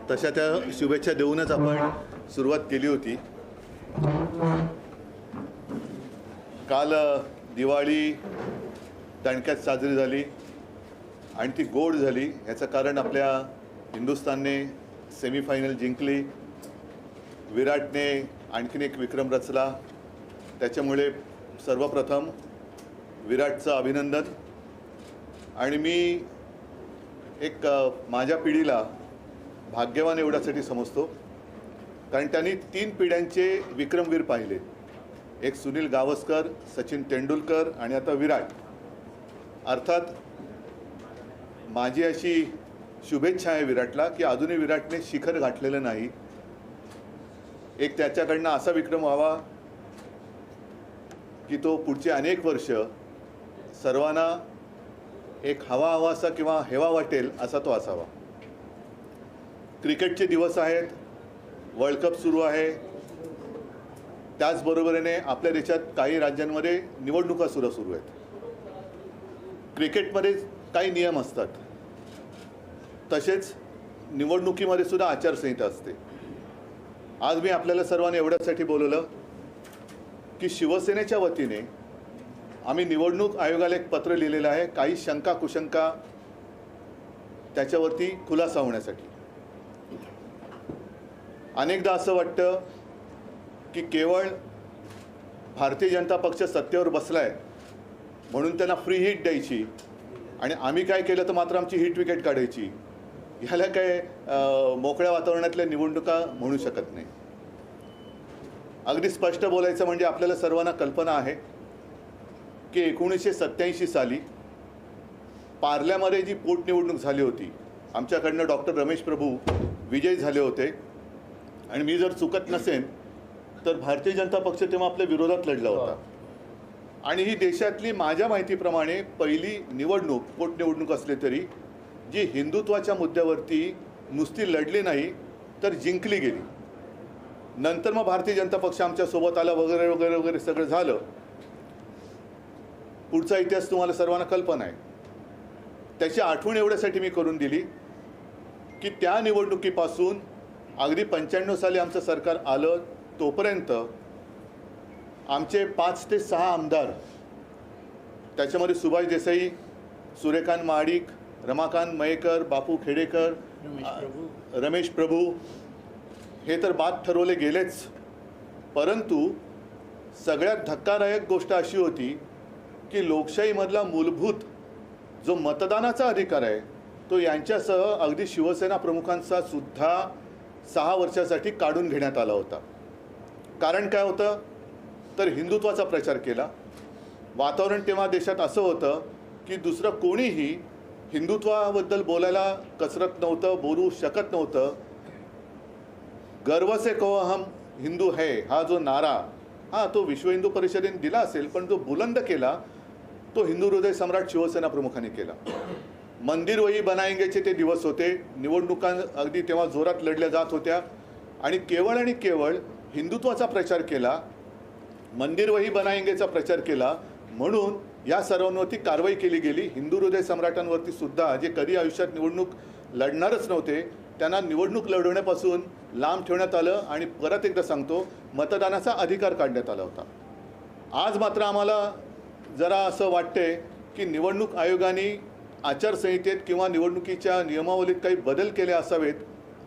तशा त्या शुभेच्छा देऊनच आपण सुरुवात केली होती। काल दिवाळी दणक्यात साजरी झाली आणि ती गोड झाली। याचं कारण आपल्या हिंदुस्थानने सेमीफायनल जिंकली, विराटने आणखीन एक विक्रम रचला। त्याच्यामुळे सर्वप्रथम विराटचं अभिनंदन। आणि मी एक माझ्या पिढीला भाग्यवान एवढ्यासाठी समजतो कारण त्यांनी 3 पिढ्यांचे विक्रमवीर पाहिले। एक सुनील गावस्कर, सचिन तेंडुलकर आणि आता विराट। अर्थात माझी अशी शुभेच्छा आहे विराटला की अजूनही विराटने शिखर गाठलेलं नाही। एक त्याच्याकडनं असा विक्रम व्हावा की तो पुढचे अनेक वर्ष सर्वांना एक हवासा किंवा हेवा वाटेल असा तो असावा। क्रिकेटचे दिवस आहेत, वर्ल्ड कप सुरू आहे, त्याचबरोबरीने आपल्या देशात काही राज्यांमध्ये निवडणुका सुरू आहेत। क्रिकेटमध्ये काही नियम असतात, तसेच निवडणुकीमध्ये सुद्धा आचारसंहिता असते। आज मी आपल्याला सर्वांना एवढ्यासाठी बोलवलं की शिवसेनेच्या वतीने आम्ही निवडणूक आयोगाला एक पत्र लिहिलेलं आहे, काही शंका कुशंका त्याच्यावरती खुलासा होण्यासाठी। अनेकदा असं वाटतं की केवळ भारतीय जनता पक्ष सत्तेवर बसलाय म्हणून त्यांना फ्री हिट द्यायची आणि आम्ही काय केलं तर मात्र आमची हिट विकेट काढायची। ह्याला काय मोकळ्या वातावरणातल्या निवडणुका म्हणू शकत नाही। अगदी स्पष्ट बोलायचं म्हणजे आपल्याला सर्वांना कल्पना आहे की 1987 साली पार्ल्यामध्ये जी पोटनिवडणूक झाली होती, आमच्याकडनं डॉक्टर रमेश प्रभू विजयी झाले होते आणि मी जर चुकत नसेन तर भारतीय जनता पक्ष तेव्हा आपल्या विरोधात लढला होता। आणि ही देशातली माझ्या माहितीप्रमाणे पहिली निवडणूक पोटनिवडणूक असली तरी जी हिंदुत्वाच्या मुद्द्यावरती नुसती लढली नाही तर जिंकली गेली। नंतर मग भारतीय जनता पक्ष आमच्यासोबत आला वगैरे वगैरे वगैरे सगळं झालं। पुढचा इतिहास तुम्हाला सर्वांना कल्पना आहे। त्याची आठवण एवढ्यासाठी मी करून दिली की त्या निवडणुकीपासून अगदी 95 साली आमचं सरकार आलं तोपर्यंत आमचे 5 ते 6 आमदार, त्याच्यामध्ये सुभाष देसाई, सूर्यकांत महाडिक, रमाकांत मयेकर, बापू खेडेकर, रमेश प्रभू हे तर बाद ठरवले गेलेच। परंतु सगळ्यात धक्कादायक गोष्ट अशी होती की लोकशाहीमधला मूलभूत जो मतदानाचा अधिकार आहे तो यांच्यासह अगदी शिवसेना प्रमुखांचा सुद्धा 6 वर्षासाठी काढून घेण्यात आला होता। कारण काय होतं तर हिंदुत्वाचा प्रचार केला। वातावरण तेव्हा देशात असं होतं की दुसरं कोणीही हिंदुत्वाबद्दल बोलायला कसरत नव्हतं, बोलू शकत नव्हतं। गर्व से कहो हम हिंदू है हा जो नारा तो विश्व हिंदू परिषदेने दिला असेल, पण जो बुलंद केला तो हिंदू हृदय सम्राट शिवसेना प्रमुखांनी केला। मंदिर वही बनाएंगेचे ते दिवस होते, निवडणुका अगदी तेव्हा जोरात लढल्या जात होत्या आणि केवळ हिंदुत्वाचा प्रचार केला, मंदिर वही बनाएंगेचा प्रचार केला म्हणून या सर्वांवरती कारवाई केली गेली। हिंदू हृदय सम्राटांवरती सुद्धा जे कधी आयुष्यात निवडणूक लढणारच नव्हते त्यांना निवडणूक लढवण्यापासून लांब ठेवण्यात आलं आणि परत एकदा सांगतो मतदानाचा अधिकार काढण्यात आला होता। आज मात्र आम्हाला जरा असं वाटते की निवडणूक आयोगाने आचारसंहितेत किंवा निवडणुकीच्या नियमावलीत काही बदल केले असावेत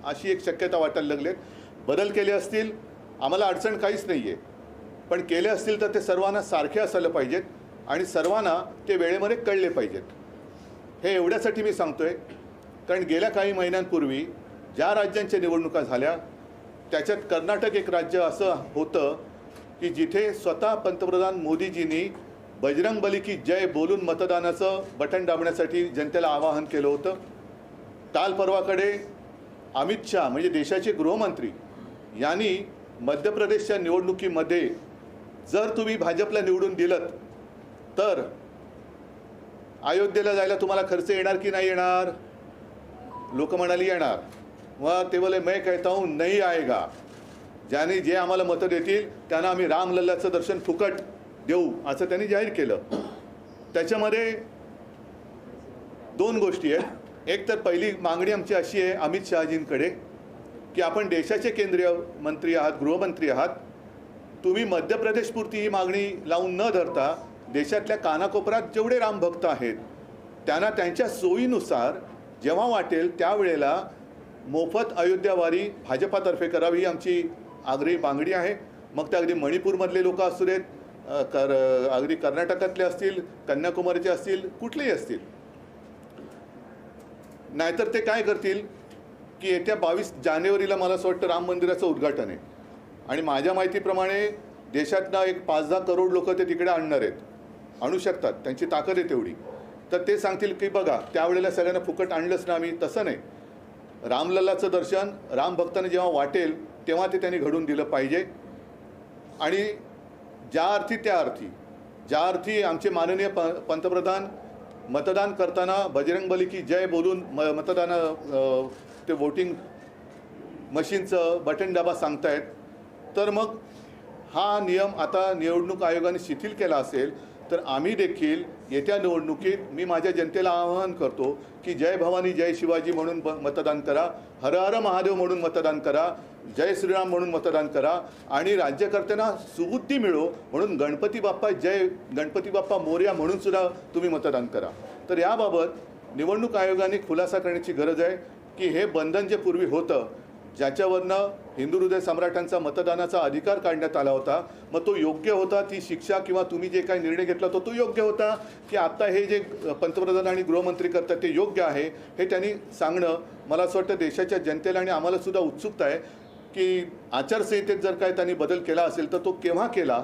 अशी एक शक्यता वाटायला लागलेत। बदल केले असतील आम्हाला अडचण काहीच नाही आहे, पण केले असतील तर ते सर्वांना सारखे असायला पाहिजेत आणि सर्वांना ते वेळेमध्ये कळले पाहिजेत। हे एवढ्यासाठी मी सांगतोय कारण गेल्या काही महिन्यांपूर्वी ज्या राज्यांच्या निवडणुका झाल्या त्याच्यात कर्नाटक एक राज्य असं होतं की जिथे स्वतः पंतप्रधान मोदीजींनी बजरंगबली की जय बोलून मतदानाचं बटन दाबण्यासाठी जनतेला आवाहन केलं होतं। काल परवाकडे अमित शाह म्हणजे देशाचे गृहमंत्री यांनी मध्य प्रदेशच्या निवडणुकीमध्ये जर तुम्ही भाजपला निवडून दिलं तर अयोध्येला जायला तुम्हाला खर्च येणार की नाही येणार? लोक म्हणाली येणार। वह ते बोले मैं कहता हूँ नहीं आएगा। ज्याने जे आम्हाला मतं देतील त्यांना आम्ही रामलल्लाचं दर्शन फुकट देऊ असं त्यांनी जाहीर केलं। त्याच्यामध्ये दोन गोष्टी आहेत। एक तर पहिली मागणी आमची अशी आहे अमित शहाजींकडे की आपण देशाचे केंद्रीय मंत्री आहात, गृहमंत्री आहात, तुम्ही मध्य प्रदेशपुरती ही मागणी लावून न धरता देशातल्या कानाकोपऱ्यात जेवढे रामभक्त आहेत त्यांना त्यांच्या सोयीनुसार जेव्हा वाटेल त्यावेळेला मोफत अयोध्यावारी भाजपातर्फे करावी ही आमची आग्रही मागणी आहे. मग ते अगदी मणिपूरमधले लोक असू देत, अगदी कर्नाटकातले असतील, कन्याकुमारीचे असतील, कुठलेही असतील. नाहीतर ते काय करतील की येत्या 22 जानेवारीला मला असं वाटतं राम मंदिराचं उद्घाटन आहे आणि माझ्या माहितीप्रमाणे देशातनं एक 5-10 करोड लोक ते तिकडे आणणार आहेत, आणू शकतात, त्यांची ताकद आहे तेवढी. तर ते सांगतील की बघा त्यावेळेला सगळ्यांना फुकट आणलंच ना आम्ही. तसं नाही, रामलल्लाचं दर्शन राम भक्तांना जेव्हा वाटेल तेव्हा ते त्यांनी घडून दिलं पाहिजे. आणि ज्या अर्थी आमचे माननीय पंतप्रधान मतदान करताना बजरंगबली की जय बोलून मतदान ते वोटिंग मशीनचं बटन दाबा सांगतायत, तर मग हा नियम आता निवडणूक आयोगाने शिथिल केला असेल तर आम्ही देखील येत्या निवडणुकीत मी माझ्या जनतेला आवाहन करतो की जय भवानी जय शिवाजी म्हणून मतदान करा, हर हर महादेव म्हणून मतदान करा, जय श्रीराम म्हणून मतदान करा आणि राज्यकर्त्यांना सुबुद्धी मिळो म्हणून गणपती बाप्पा जय, गणपती बाप्पा मोरया म्हणून सुद्धा तुम्ही मतदान करा. तर याबाबत निवडणूक आयोगाने खुलासा करण्याची गरज आहे की हे बंधन जे पूर्वी होतं, ज्याच्यावरनं हिंदू हृदय सम्राटांचा मतदानाचा अधिकार काढण्यात आला होता, मग तो योग्य होता, ती शिक्षा किंवा तुम्ही जे काही निर्णय घेतला तो योग्य होता की आत्ता हे जे पंतप्रधान आणि गृहमंत्री करतात ते योग्य आहे, हे त्यांनी सांगणं मला असं वाटतं देशाच्या जनतेला आणि आम्हाला सुद्धा उत्सुकता आहे की आचारसंहितेत जर काय त्यांनी बदल केला असेल तर तो केव्हा केला,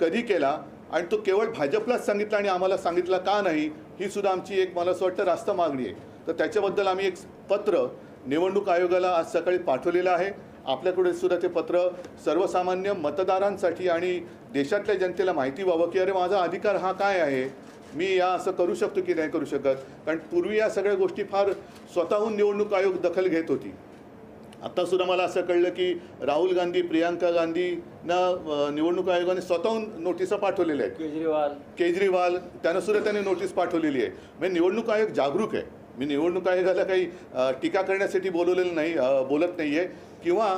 कधी केला आणि तो केवळ भाजपलाच सांगितला आणि आम्हाला सांगितला का नाही, ही सुद्धा आमची एक मला असं वाटतं रास्त मागणी आहे. तर त्याच्याबद्दल आम्ही एक पत्र निवडणूक आयोगाला आज सकाळी पाठवलेलं आहे. आपल्याकडे सुद्धा ते पत्र सर्वसामान्य मतदारांसाठी आणि देशातल्या जनतेला माहिती व्हावं की अरे माझा अधिकार हा काय आहे, मी या असं करू शकतो की नाही करू शकत. कारण पूर्वी या सगळ्या गोष्टी फार स्वतःहून निवडणूक आयोग दखल घेत होती. आत्तासुद्धा मला असं कळलं की राहुल गांधी, प्रियांका गांधींना निवडणूक आयोगाने स्वतःहून नोटिसा पाठवलेल्या आहेत. केजरीवाल त्यांनासुद्धा त्यांनी नोटीस पाठवलेली आहे. म्हणजे निवडणूक आयोग जागरूक आहे. मी निवडणूक आयोगाला काही टीका करण्यासाठी बोलवलेलं नाही, बोलत नाही आहे किंवा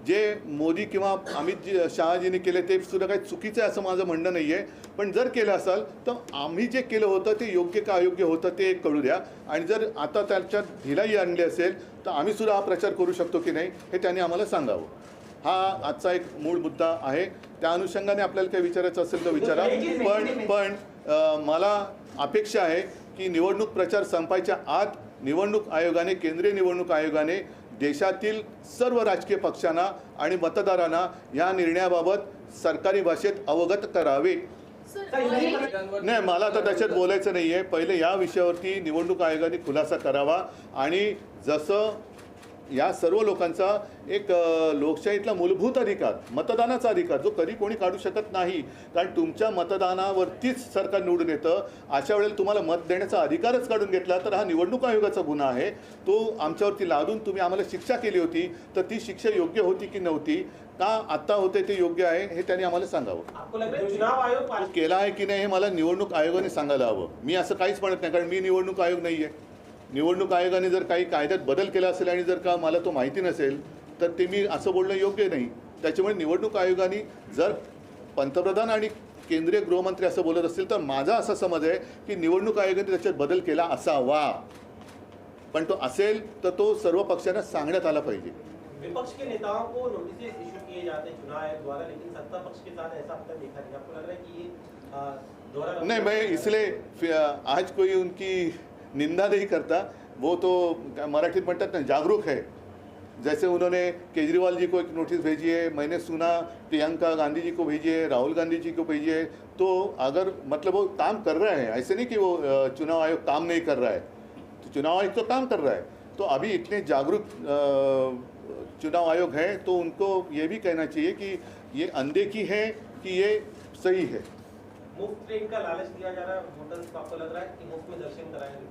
जे मोदी किंवा अमित शहाजींनी केले ते सुद्धा काही चुकीचं आहे असं माझं म्हणणं नाही आहे. पण जर केलं असाल तर आम्ही जे केलं होतं ते योग्य का अयोग्य होतं ते कळू द्या. आणि जर आता त्याच्यात ढिलाई आणली असेल तर आम्ही सुद्धा हा प्रचार करू शकतो की नाही हे त्यांनी आम्हाला सांगावं. हा आजचा एक मूळ मुद्दा आहे. त्या अनुषंगाने आपल्याला काही विचारायचं असेल तर विचारा. पण मला अपेक्षा आहे की निवडणूक प्रचार संपायच्या आत निवडणूक आयोगाने, केंद्रीय निवडणूक आयोगाने देशातील सर्व राजकीय पक्षांना आणि मतदारांना या निर्णयाबाबत सरकारी भाषेत अवगत करावे. नाही, मला आता त्याच्यात बोलायचं नाही आहे. पहिले या विषयावरती निवडणूक आयोगाने खुलासा करावा आणि जसं या सर्व लोकांचा एक लोकशाहीतला मूलभूत अधिकार, मतदानाचा अधिकार, जो कधी कोणी काढू शकत नाही, कारण तुमच्या मतदानावरतीच सरकार निवडून येतं. अशा वेळेला तुम्हाला मत देण्याचा अधिकारच काढून घेतला तर हा निवडणूक आयोगाचा गुन्हा आहे. तो आमच्यावरती लादून तुम्ही आम्हाला शिक्षा केली होती, तर ती शिक्षा योग्य होती की नव्हती, का आत्ता होते ते योग्य आहे हे त्यांनी आम्हाला सांगावं. केला आहे की नाही हे मला निवडणूक आयोगाने सांगायला हवं. मी असं काहीच म्हणत नाही, कारण मी निवडणूक आयोग नाही आहे. निवडणूक आयोगाने जर काही कायद्यात बदल केला असेल आणि जर का मला तो माहिती नसेल तर ते मी असं बोलणं योग्य नाही. त्याच्यामुळे निवडणूक आयोगाने जर पंतप्रधान आणि केंद्रीय गृहमंत्री असं बोलत असतील तर माझा असा समज आहे की निवडणूक आयोगाने त्याच्यात बदल केला असावा. पण तो असेल तर तो सर्व पक्षांना सांगण्यात आला पाहिजे. विपक्ष के नेताओं को नोटिस इशू किए जाते हैं चुनाव आयोग द्वारा, लेकिन सत्ता पक्ष के साथ ऐसा अब तक देखा नहीं. आपको लग रहा है कि ये दोहरा नहीं, मैं इसलिए आज कोई उनकी निंदा नहीं करता. वो तो मराठी म्हणतात ना, जागरूक है. जैसे उन्होंने केजरीवाल जी को एक नोटिस भेजी है, मैंने सुना प्रियंका गांधी जी को भेजी है, राहुल गांधी जी को भेजी है. तो अगर मतलब वो काम कर रहा है, ऐसे नहीं कि वो चुनाव आयोग काम नहीं कर रहा है. तो चुनाव आयोग तो काम कर रहा है. तो अभी इतने जागरूक चुनाव आयोग है तो उनको ये भी कहना चाहिए कि ये अनदेखी है कि ये सही है. मुफ्त ट्रेन का लालच दिया जा रहा है वोटर्स को, आपको लग रहा है कि मुफ्त में दर्शन कराएंगे?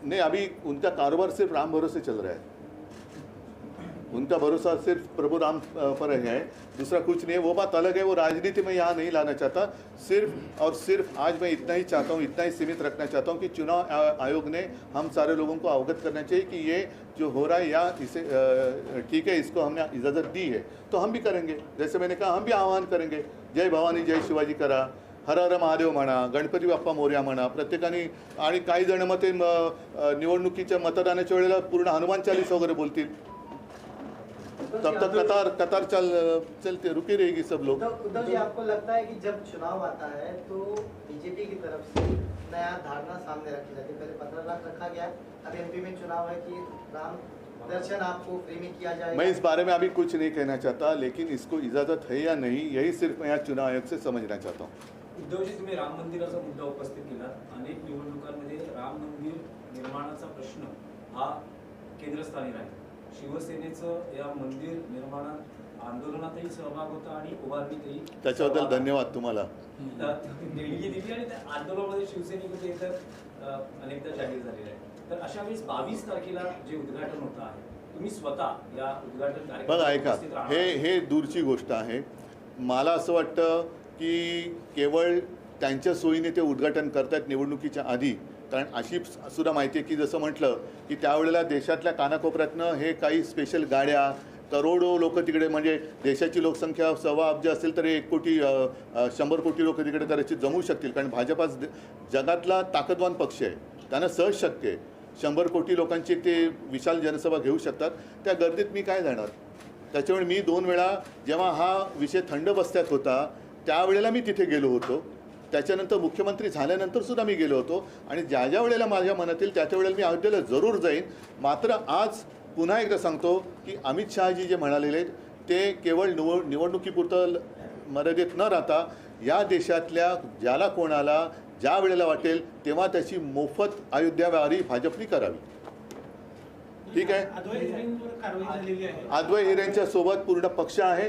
नहीं, अभी उनका कारोबार सिर्फ राम भरोसे चल रहा है. उनका भरोसा सिर्फ प्रभु राम पर है, दूसरा कुछ नहीं है। वो बात अलग है, वो राजनीति में यहाँ नहीं लाना चाहता। सिर्फ और सिर्फ आज मैं इतना ही चाहता हूँ, इतना ही सीमित रखना चाहता हूँ कि चुनाव आयोग ने हम सारे लोगों को अवगत करना चाहिए कि ये जो हो रहा है या इसे ठीक है, इसको हमने इजाज़त दी है तो हम भी करेंगे। जैसे मैंने कहा, हम भी आह्वान करेंगे, जय भवानी जय शिवाजी करा, हर हर महादेव म्हणा, गणपती बाप्पा मोरया म्हणा प्रत्येकाने। आणि काही जण मग ते निवडणुकीच्या मतदानाच्या वेळेला पूर्ण हनुमान चालीस वगैरे बोलतील, तब तक कतार चलते रुकी रहेगी सब लोग। उद्धव जी, आपको लगता है कि जब चुनाव आता है तो बीजेपी की तरफ से नया धारणा सामने रखी जाती है? पहले 15 लाख रखा गया, अब एमपी में चुनाव है कि राम दर्शन आपको फ्री में किया जाएगा। मैं इस बारे में अभी कुछ नहीं कहना चाहता, लेकिन इसको इजाज़त है या नहीं यही सिर्फ मैं यहाँ चुनाव आयोग से समझना चाहता हूँ। उद्धवजी, तुम्ही राम मंदिराचा मुद्दा उपस्थित केला। अनेक निवडणुकांमध्ये राम मंदिर निर्माणाचा प्रश्न हा केंद्रस्थानी राहील। शिवसेनेचं या मंदिर निर्माणात आंदोलनातही सहभाग होता आणि उभारणीतही। त्याच्याबद्दल धन्यवाद तुम्हाला। देणगी दिली आणि त्या आंदोलनामध्ये शिवसैनिक तर अनेकदा जाहीर झालेले आहे। तर अशा वेळेस 22 तारखेला जे उद्घाटन होतं आहे, तुम्ही स्वतः या उद्घाटन बघा, ऐका, कार्यक्रमात हे दूरची गोष्ट आहे। मला असं वाटतं की केवळ त्यांच्या सोयीने ते उद्घाटन करतात निवडणुकीच्या आधी, कारण अशी सुद्धा माहिती आहे की जसं म्हटलं की त्यावेळेला देशातल्या कानाकोपऱ्यातनं हे काही स्पेशल गाड्या, करोडो लोक तिकडे, म्हणजे देशाची लोकसंख्या 1.25 अब्ज असेल तर 1 कोटी 100 कोटी लोक तिकडे कदाचित जमू शकतील, कारण भाजपा जगातला ताकदवान पक्ष आहे, त्यांना सहज शक्य आहे 100 कोटी लोकांची ते विशाल जनसभा घेऊ शकतात। त्या गर्दीत मी काय जाणार? त्याच्यामुळे मी 2 वेळा जेव्हा हा विषय थंड बस्त्यात होता त्यावेळेला मी तिथे गेलो होतो, त्याच्यानंतर मुख्यमंत्री झाल्यानंतर सुद्धा मी गेलो होतो, आणि ज्या ज्या वेळेला माझ्या मनात येईल त्या वेळेला मी अयोध्येला जरूर जाईन। मात्र आज पुन्हा एकदा सांगतो की अमित शहाजी जे म्हणालेले ते केवळ निवडणुकीपुरतं मर्यादित न राहता या देशातल्या ज्याला कोणाला ज्या वेळेला वाटेल तेव्हा त्याची मोफत अयोध्या वारी भाजपने करावी। ठीक आहे, अद्वै हिरेंच्या सोबत पूर्ण पक्ष आहे,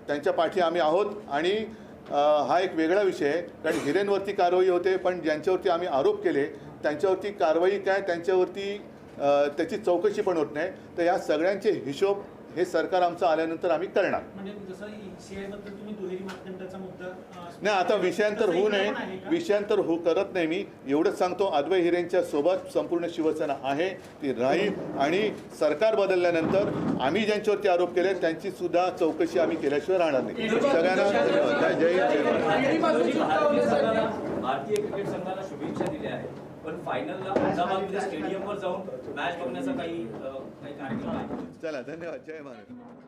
त्यांच्या पाठी आम्ही आहोत। आणि हा एक वेगळा विषय आहे, कारण हिरेंवरती कारवाई होते, पण ज्यांच्यावरती आम्ही आरोप केले त्यांच्यावरती कारवाई काय, त्यांच्यावरती त्याची चौकशी पण होत नाही। तर या सगळ्यांचे हिशोब हे सरकार आमचं आल्यानंतर आम्ही करणार। म्हणजे जसं ECI बद्दल तुम्ही दुहेरी मापदंडाचा मुद्दा नाही, आता विषयांतर होऊ नये, विषयांतर करत नाही मी, एवढंच सांगतो अद्वै हिरेंच्या सोबत संपूर्ण शिवसेना आहे, ती राहील। आणि सरकार बदलल्यानंतर आम्ही ज्यांच्यावरती आरोप केले त्यांची सुद्धा चौकशी आम्ही केल्याशिवाय राहणार नाही। सगळ्यांना धन्यवाद। जय हिंद। भारतीय क्रिकेट संघाला शुभेच्छा दिल्या आहेत, पण फायनलला अहमदाबाद स्टेडियमवर जाऊन मॅच बघण्याचा काही कार्यक्रम आहे? चला, धन्यवाद। जय महाराज।